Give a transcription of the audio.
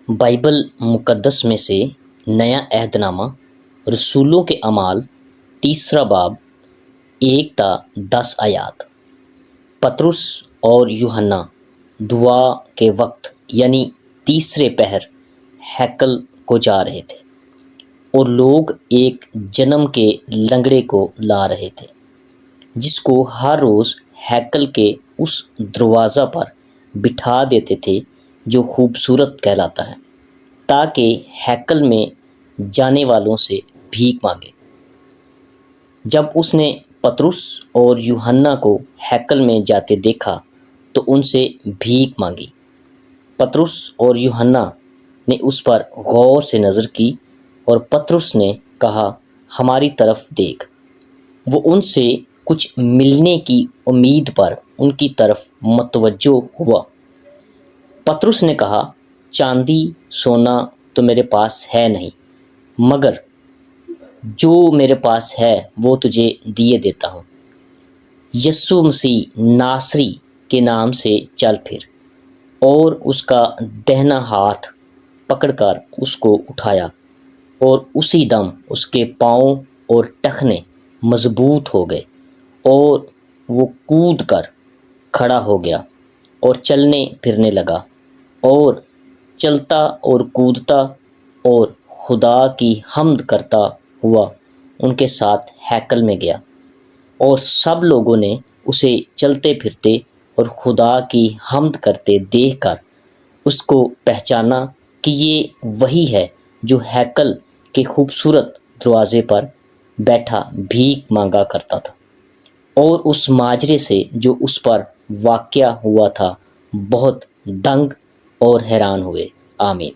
Bible مقدس میں سے نیا عہد نامہ رسولوں کے اعمال 3 باب 1 تا 10 آیات۔ پطرس اور یوحنا دعا کے وقت یعنی تیسرے پہر ہیکل کو جا رہے تھے اور لوگ ایک جنم کے لنگڑے کو لا رہے تھے جس کو ہر روز ہیکل کے اس دروازہ پر بٹھا دیتے تھے جو خوبصورت کہلاتا ہے، تاکہ ہیکل میں جانے والوں سے بھیک مانگے۔ جب اس نے پطرس اور یوحنا کو ہیکل میں جاتے دیکھا تو ان سے بھیک مانگی۔ پطرس اور یوحنا نے اس پر غور سے نظر کی اور پطرس نے کہا، ہماری طرف دیکھ۔ وہ ان سے کچھ ملنے کی امید پر ان کی طرف متوجہ ہوا۔ پطرس نے کہا، چاندی سونا تو میرے پاس ہے نہیں، مگر جو میرے پاس ہے وہ تجھے دیے دیتا ہوں۔ یسوع مسیح ناصری کے نام سے چل پھر۔ اور اس کا دہنا ہاتھ پکڑ کر اس کو اٹھایا اور اسی دم اس کے پاؤں اور ٹخنے مضبوط ہو گئے اور وہ کود کر کھڑا ہو گیا اور چلنے پھرنے لگا اور چلتا اور کودتا اور خدا کی حمد کرتا ہوا ان کے ساتھ ہیکل میں گیا، اور سب لوگوں نے اسے چلتے پھرتے اور خدا کی حمد کرتے دیکھ کر اس کو پہچانا کہ یہ وہی ہے جو ہیکل کے خوبصورت دروازے پر بیٹھا بھیک مانگا کرتا تھا۔ اور اس ماجرے سے جو اس پر واقع ہوا تھا بہت دنگ اور حیران ہوئے۔ آمین۔